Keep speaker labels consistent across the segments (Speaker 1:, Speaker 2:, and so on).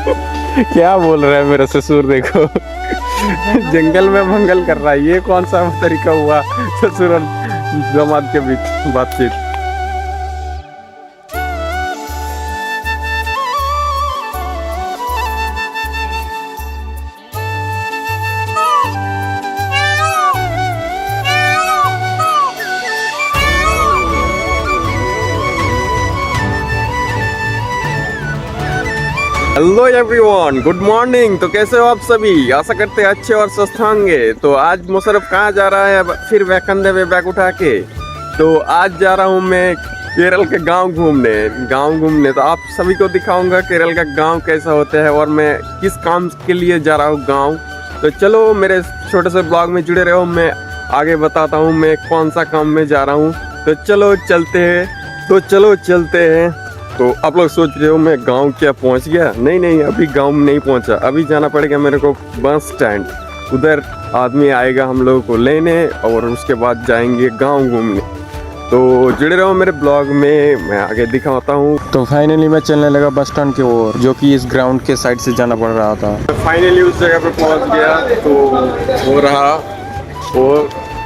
Speaker 1: क्या बोल रहा है मेरा ससुर, देखो जंगल में मंगल कर रहा है। ये कौन सा तरीका हुआ ससुर और दामाद के बीच बातचीत। Hello everyone, good morning. तो कैसे हो आप सभी? आशा करते हैं अच्छे और स्वस्थ होंगे। तो आज मुशर्रफ कहाँ जा रहा है फिर वह कंधे पे बैग उठा के? तो आज जा रहा हूँ मैं केरल के गांव घूमने। तो आप सभी को दिखाऊंगा केरल का गांव कैसा होता है और मैं किस काम के लिए जा रहा हूँ गांव। तो चलो मेरे छोटे से ब्लॉग में जुड़े रहो, मैं आगे बताता हूँ मैं कौन सा काम में जा रहा हूँ। तो चलो चलते हैं। तो आप लोग सोच रहे हो मैं गांव क्या पहुंच गया? नहीं, अभी गांव में नहीं पहुंचा। अभी जाना पड़ेगा मेरे को बस स्टैंड। उधर आदमी आएगा हम लोगों को लेने और उसके बाद जाएंगे गांव घूमने। तो जुड़े रहो मेरे ब्लॉग में, मैं आगे दिखाता हूँ। तो फाइनली मैं चलने लगा बस स्टैंड की ओर, जो कि इस ग्राउंड के साइड से जाना पड़ रहा था। फाइनली उस जगह पे पहुँच गया। तो वो रहा वो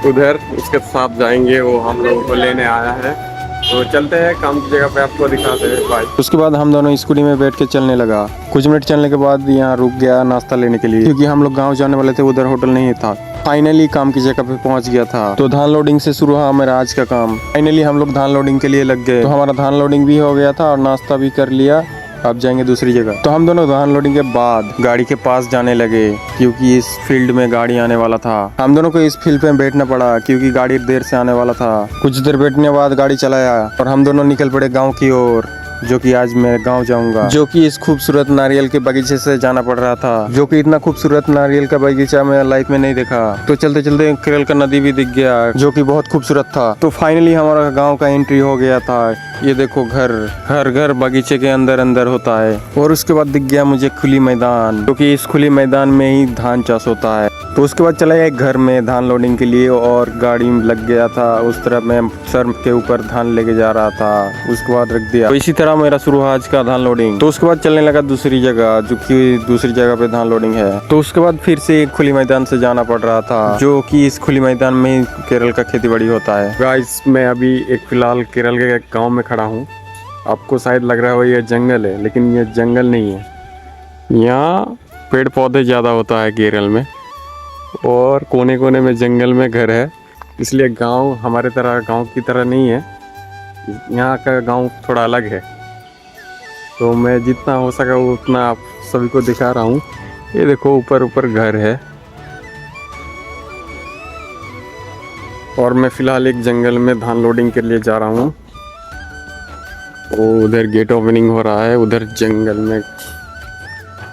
Speaker 1: उधर, उसके साथ जाएंगे, वो हम लोगों को लेने आया है। तो चलते हैं काम की जगह पे, आपको दिखाते हैं। बाय। उसके बाद हम दोनों स्कूटी में बैठ के चलने लगा। कुछ मिनट चलने के बाद यहाँ रुक गया नाश्ता लेने के लिए, क्योंकि हम लोग गांव जाने वाले थे, उधर होटल नहीं था। फाइनली काम की जगह पे पहुंच गया था। तो धान लोडिंग से शुरू हुआ मेरा आज का काम। फाइनली हम लोग धान लोडिंग के लिए लग गए। तो हमारा धान लोडिंग भी हो गया था और नाश्ता भी कर लिया। अब जाएंगे दूसरी जगह। तो हम दोनों धान लोडिंग के बाद गाड़ी के पास जाने लगे, क्योंकि इस फील्ड में गाड़ी आने वाला था। हम दोनों को इस फील्ड पे बैठना पड़ा, क्योंकि गाड़ी देर से आने वाला था। कुछ देर बैठने के बाद गाड़ी चलाया और हम दोनों निकल पड़े गाँव की ओर, जो कि आज मैं गांव जाऊंगा। जो कि इस खूबसूरत नारियल के बगीचे से जाना पड़ रहा था, जो कि इतना खूबसूरत नारियल का बगीचा मैं लाइफ में नहीं देखा। तो चलते चलते केरल का नदी भी दिख गया, जो कि बहुत खूबसूरत था। तो फाइनली हमारा गांव का एंट्री हो गया था। ये देखो घर बगीचे के अंदर होता है। और उसके बाद दिख गया मुझे खुली मैदान, क्योंकि इस खुली मैदान में ही धान चाष होता है। तो उसके बाद चला गया घर में धान लोडिंग के लिए और गाड़ी लग गया था। उस तरह मैं सर के ऊपर धान लेके जा रहा था, उसके बाद रख दिया। तो इसी तरह मेरा शुरू हुआ आज का धान लोडिंग। तो उसके बाद चलने लगा दूसरी जगह, जो कि दूसरी जगह पे धान लोडिंग है। तो उसके बाद फिर से एक खुली मैदान से जाना पड़ रहा था, जो कि इस खुली मैदान में केरल का खेती बाड़ी होता है। गाइस, मैं अभी एक फिलहाल केरल के गाँव में खड़ा हूँ। आपको शायद लग रहा हो ये जंगल है, लेकिन ये जंगल नहीं है। यहाँ पेड़ पौधे ज़्यादा होता है केरल में, और कोने कोने में जंगल में घर है। इसलिए गांव हमारे तरह गांव की तरह नहीं है। यहाँ का गांव थोड़ा अलग है। तो मैं जितना हो सका उतना आप सभी को दिखा रहा हूँ। ये देखो ऊपर घर है। और मैं फ़िलहाल एक जंगल में धान लोडिंग के लिए जा रहा हूँ। वो उधर गेट ओपनिंग हो रहा है, उधर जंगल में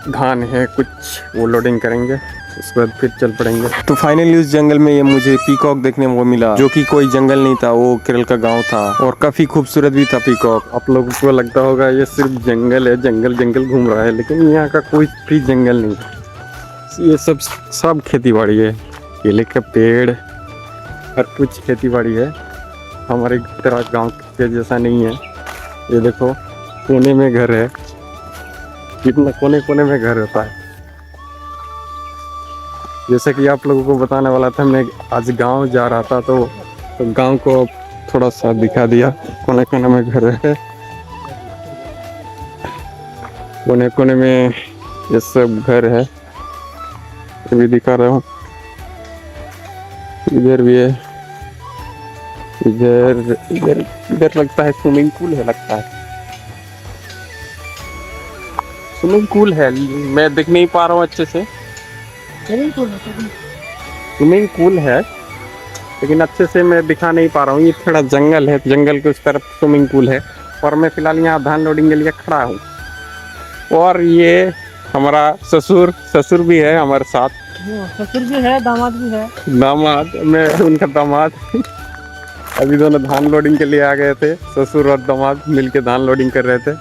Speaker 1: धान है कुछ, वो लोडिंग करेंगे, उसके बाद फिर चल पड़ेंगे। तो फाइनली उस जंगल में ये मुझे पीकॉक देखने को मिला, जो कि कोई जंगल नहीं था, वो केरल का गांव था और काफी खूबसूरत भी था पीकॉक। आप लोगों को लगता होगा ये सिर्फ जंगल है, जंगल घूम रहा है, लेकिन यहाँ का कोई भी जंगल नहीं। ये सब खेती बाड़ी है, केले का पेड़, हर कुछ खेती बाड़ी है। हमारे तरह गाँव के जैसा नहीं है। ये देखो कोने में घर है, कितना कोने में घर होता है। जैसे कि आप लोगों को बताने वाला था, मैं आज गांव जा रहा था, तो गांव को थोड़ा सा दिखा दिया। कोने कोने में घर है, कोने कोने में ये सब घर है, ये भी दिखा रहा हूँ। इधर भी है, इधर लगता है स्विमिंग पूल है, लगता है स्विमिंग पूल है। मैं देख नहीं पा रहा हूँ अच्छे से। स्विमिंग पूल है, लेकिन अच्छे से मैं दिखा नहीं पा रहा हूँ। ये थोड़ा जंगल है, जंगल के उस तरफ स्विमिंग पूल है। और मैं फिलहाल यहाँ धान लोडिंग के लिए खड़ा हूँ। और ये हमारा ससुर भी है हमारे साथ।
Speaker 2: ससुर भी है, दामाद भी है।
Speaker 1: दामाद, मैं उनका दामाद। अभी दोनों धान लोडिंग के लिए आ गए थे, ससुर और दामाद मिलके धान लोडिंग कर रहे थे।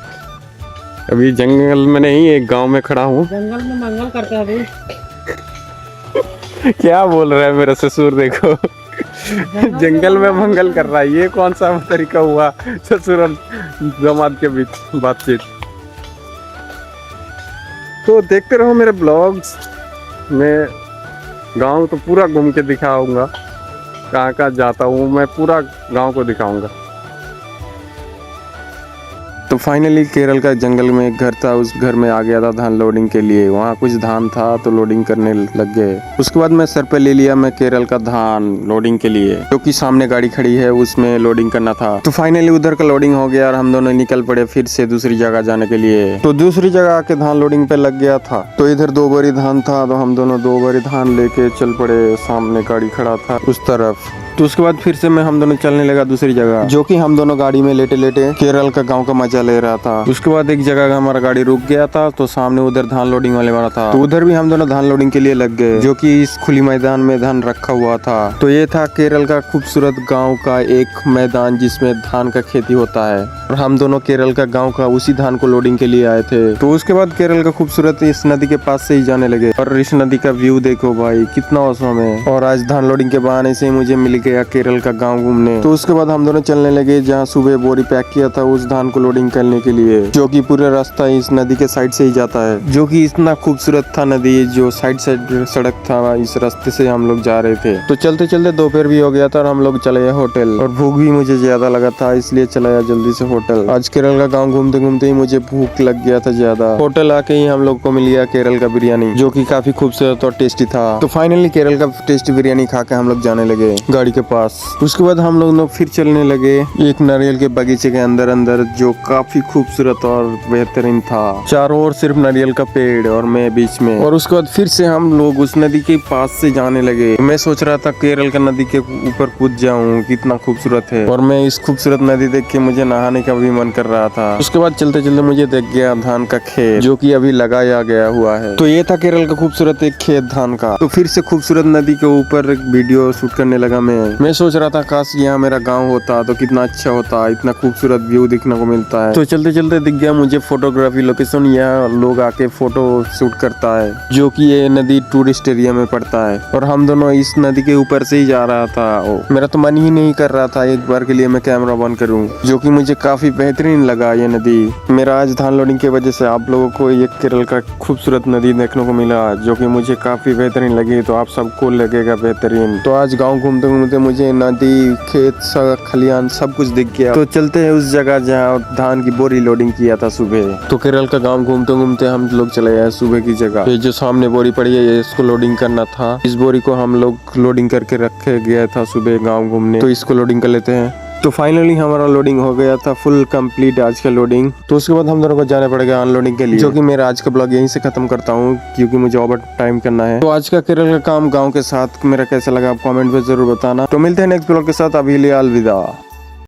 Speaker 1: अभी जंगल में नहीं, एक गांव में खड़ा हूँ।
Speaker 2: जंगल में मंगल करते हैं अभी।
Speaker 1: क्या बोल रहा है मेरा ससुर, देखो जंगल में मंगल कर रहा है। ये कौन सा तरीका हुआ ससुर और दामाद के बीच बातचीत। तो देखते रहो मेरे ब्लॉग्स। मैं गांव तो पूरा घूम के दिखाऊंगा, कहाँ कहाँ जाता हूँ मैं पूरा गांव को दिखाऊंगा। तो फाइनली केरल का जंगल में एक घर था, उस घर में आ गया था धान लोडिंग के लिए। वहाँ कुछ धान था तो लोडिंग करने लग गए। उसके बाद मैं सर पे ले लिया मैं केरल का धान लोडिंग के लिए, जो कि सामने गाड़ी खड़ी है उसमें लोडिंग करना था। तो फाइनली उधर का लोडिंग हो गया और हम दोनों निकल पड़े फिर से दूसरी जगह जाने के लिए। तो दूसरी जगह आके धान लोडिंग पे लग गया था। तो इधर 2 बोरी धान था तो हम दोनों 2 बोरी धान लेके चल पड़े। सामने गाड़ी खड़ा था उस तरफ। तो उसके बाद फिर से हम दोनों चलने लगा दूसरी जगह, जो कि हम दोनों गाड़ी में लेटे लेटे केरल का गांव का मजा ले रहा था। उसके बाद एक जगह हमारा गाड़ी रुक गया था तो सामने उधर धान लोडिंग वाले वाला था। तो उधर भी हम दोनों धान लोडिंग के लिए लग गए, जो कि इस खुली मैदान में धान रखा हुआ था। तो ये था केरल का खूबसूरत गाँव का एक मैदान जिसमें धान का खेती होता है। और हम दोनों केरल का गाँव का उसी धान को लोडिंग के लिए आए थे। तो उसके बाद केरल का खूबसूरत इस नदी के पास से ही जाने लगे। और इस नदी का व्यू देखो भाई कितना औसम है। और आज धान लोडिंग के बहाने से मुझे मिल गया केरल का गांव घूमने। तो उसके बाद हम दोनों चलने लगे जहां सुबह बोरी पैक किया था उस धान को लोडिंग करने के लिए, जो कि पूरा रास्ता इस नदी के साइड से ही जाता है। जो कि इतना खूबसूरत था नदी, जो साइड सड़क था, इस रास्ते से हम लोग जा रहे थे। तो चलते चलते दोपहर भी हो गया था और हम लोग चले गए होटल। और भूख भी मुझे ज्यादा लगा था इसलिए चला गया जल्दी से होटल। आज केरल का गाँव घूमते घूमते ही मुझे भूख लग गया था ज्यादा। होटल आके ही हम लोग को मिल गया केरल का बिरयानी, जो की काफी खूबसूरत और टेस्टी था। तो फाइनली केरल का टेस्टी बिरयानी खा के हम लोग जाने लगे गाड़ी के पास। उसके बाद हम लोग फिर चलने लगे एक नारियल के बगीचे के अंदर अंदर, जो काफी खूबसूरत और बेहतरीन था। चारों ओर सिर्फ नारियल का पेड़ और मैं बीच में। और उसके बाद फिर से हम लोग उस नदी के पास से जाने लगे। मैं सोच रहा था केरल का नदी के ऊपर कूद जाऊं, कितना खूबसूरत है। और मैं इस खूबसूरत नदी देख के मुझे नहाने का भी मन कर रहा था। उसके बाद चलते चलते मुझे देख गया धान का खेत, जो कि अभी लगाया गया हुआ है। तो ये था केरल का खूबसूरत एक खेत धान का। तो फिर से खूबसूरत नदी के ऊपर एक वीडियो शूट करने लगा मैं सोच रहा था काश यहाँ मेरा गांव होता तो कितना अच्छा होता, इतना खूबसूरत व्यू देखने को मिलता है। तो चलते चलते दिख गया मुझे फोटोग्राफी लोकेशन, यहाँ लोग आके फोटो शूट करता है, जो कि ये नदी टूरिस्ट एरिया में पड़ता है। और हम दोनों इस नदी के ऊपर से ही जा रहा था। मेरा तो मन ही नहीं कर रहा था एक बार के लिए मैं कैमरा बंद करूं, जो कि मुझे काफी बेहतरीन लगा ये नदी। मेरा आज धान लोडिंग की वजह से आप लोगों को ये केरल का खूबसूरत नदी देखने को मिला, जो कि मुझे काफी बेहतरीन लगी। तो आप सबको लगेगा बेहतरीन। तो आज गाँव घूमते घूमते मुझे नदी, खेत, खलियान सब कुछ दिख गया। तो चलते हैं उस जगह जहाँ धान की बोरी लोडिंग किया था सुबह। तो केरल का गांव घूमते घूमते हम लोग चले गए सुबह की जगह। ये जो सामने बोरी पड़ी है ये इसको लोडिंग करना था। इस बोरी को हम लोग लोडिंग करके रखे गया था सुबह गांव घूमने। तो इसको लोडिंग कर लेते हैं। तो फाइनली हमारा लोडिंग हो गया था फुल कंप्लीट आज का लोडिंग। तो उसके बाद हम दोनों को जाना पड़ेगा अनलोडिंग के लिए, जो कि मेरा आज का ब्लॉग यहीं से खत्म करता हूँ क्योंकि मुझे ओवर टाइम करना है। तो आज का केरल का काम गांव के साथ मेरा कैसा लगा आप कमेंट में जरूर बताना। तो मिलते हैं नेक्स्ट ब्लॉग के साथ, अभी लिए अलविदा।